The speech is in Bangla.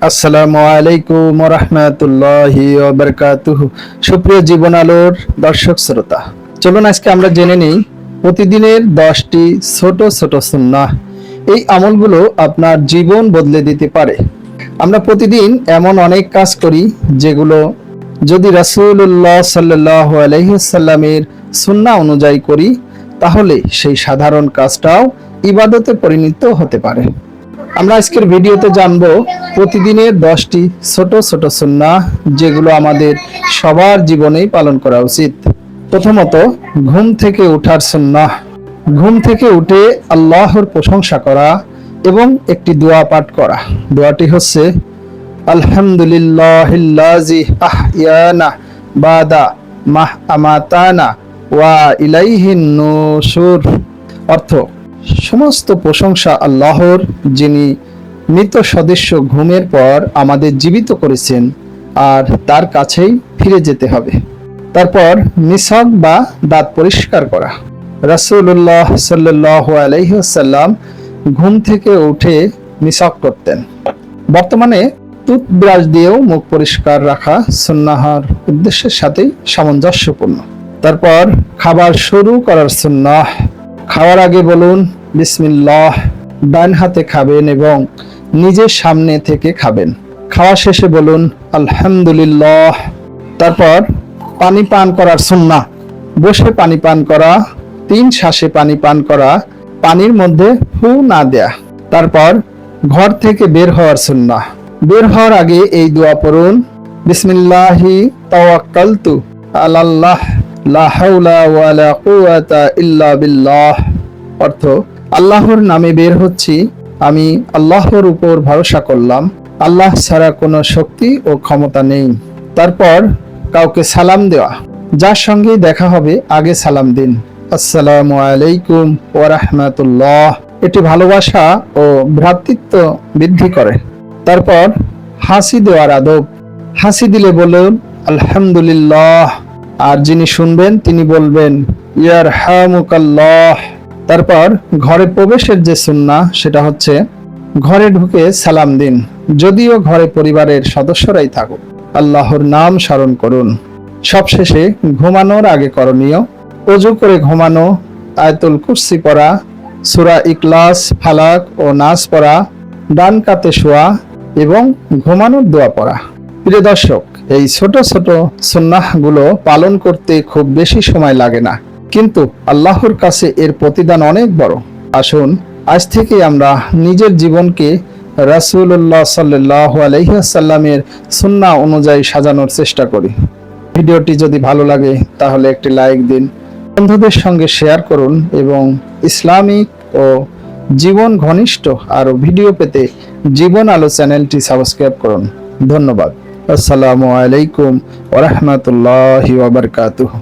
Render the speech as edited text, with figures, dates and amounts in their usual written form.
আসসালামু আলাইকুম ওয়া রাহমাতুল্লাহি ওয়া বারাকাতুহু। সুপ্রিয় জীবন আলোর দর্শক শ্রোতা, চলুন আজকে আমরা জেনে নিই প্রতিদিনের 10টি ছোট ছোট সুন্নাহ। এই আমলগুলো আপনার জীবন বদলে দিতে পারে। আমরা প্রতিদিন এমন অনেক কাজ করি যেগুলো যদি রাসূলুল্লাহ সাল্লাল্লাহু আলাইহি ওয়াসাল্লামের সুন্নাহ অনুযায়ী করি, তাহলে সেই সাধারণ কাজটাও ইবাদতে পরিণত হতে পারে। আমরা আজকের ভিডিওতে জানবো প্রতিদিনের 10টি ছোট ছোট সুন্নাহ যেগুলো আমাদের সবার জীবনেই পালন করা উচিত। প্রথমত, ঘুম থেকে ওঠার সুন্নাহ। ঘুম থেকে উঠে আল্লাহর প্রশংসা করা এবং একটি দোয়া পাঠ করা। দোয়াটি হচ্ছে আলহামদুলিল্লাহিল্লাযী আহইয়ানা বাদা মাহ আমাতানা ওয়া ইলাইহিন নুশুর। অর্থ, সমস্ত প্রশংসা আল্লাহর, যিনি মৃত সদস্য ঘুমের পর আমাদের জীবিত করেছেন, আর তার কাছেই ফিরে যেতে হবে। তারপর মিসওয়াক বা দাঁত পরিষ্কার করা। রাসূলুল্লাহ সাল্লাল্লাহু আলাইহি ওয়াসাল্লাম ঘুম থেকে উঠে মিসওয়াক করতেন। বর্তমানে টুথব্রাশ দিয়েও মুখ পরিষ্কার রাখা সুন্নাহর উদ্দেশ্যের সাথেই সামঞ্জস্যপূর্ণ। তারপর খাবার শুরু করার সুন্নাহ। খাওয়ার আগে বলুন বিসমিল্লাহ। ডান হাতে খাবেন এবং নিজের সামনে থেকে খাবেন। খাওয়া শেষে বলুন আলহামদুলিল্লাহ। তারপর পানি পান করার সুন্নাহ। বসে পানি পান করা, 3 শ্বাসে পানি পান করা, পানির মধ্যে ফু না দেয়া। তারপর ঘর থেকে বের হওয়ার সুন্নাহ। বের হওয়ার আগে এই দোয়া পড়ুন, বিসমিল্লাহি তাওয়াক্কালতু আলাল্লাহ লা হাওলা ওয়ালা কুওয়াতা ইল্লা বিল্লাহ। অর্থ, আল্লাহর নামে বের হচ্ছি, আমি আল্লাহর উপর ভরসা করলাম, আল্লাহ ছাড়া কোনো শক্তি ও ক্ষমতা নেই। তারপর কাউকে সালাম দেওয়া। যার সঙ্গে দেখা হবে আগে সালাম দিন, আসসালামু আলাইকুম ওয়া রাহমাতুল্লাহ। এটি ভালোবাসা ও ভ্রাতৃত্ব বৃদ্ধি করে। তারপর হাসি দেওয়ার আদব। হাসি দিলে বলুন আলহামদুলিল্লাহ, আর যিনি শুনবেন তিনি বলবেন ইয়ারহামুকাল্লাহ। তারপর ঘরে প্রবেশের যে সুন্নাহ, সেটা হচ্ছে ঘরে ঢুকে সালাম দিন, যদিও ঘরে পরিবারের সদস্যরাই থাকুক। আল্লাহর নাম স্মরণ করুন। সবশেষে ঘুমানোর আগে করণীয়, ওযু করে ঘুমানো, আয়াতুল কুরসি পড়া, সূরা ইখলাস, ফালাক ও নাস পড়া, ডান কাতে শোয়া এবং ঘুমানোর দোয়া পড়া। প্রিয় দর্শক, এই ছোট ছোট সুন্নাহগুলো পালন করতে খুব বেশি সময় লাগে না, কিন্তু আল্লাহর কাছে এর প্রতিদান অনেক বড়। আসুন আজ থেকে আমরা নিজের জীবনকে রাসূলুল্লাহ সাল্লাল্লাহু আলাইহি ওয়াসাল্লামের সুন্নাহ অনুযায়ী সাজানোর চেষ্টা করি। ভিডিওটি যদি ভালো লাগে তাহলে একটি লাইক দিন, বন্ধুদের সঙ্গে শেয়ার করুন এবং ইসলামিক ও জীবন ঘনিষ্ঠ আরো ভিডিও পেতে জীবন আলো চ্যানেলটি সাবস্ক্রাইব করুন। ধন্যবাদ। আসসালামু আলাইকুম ওয়া রাহমাতুল্লাহি ওয়া বারাকাতুহু।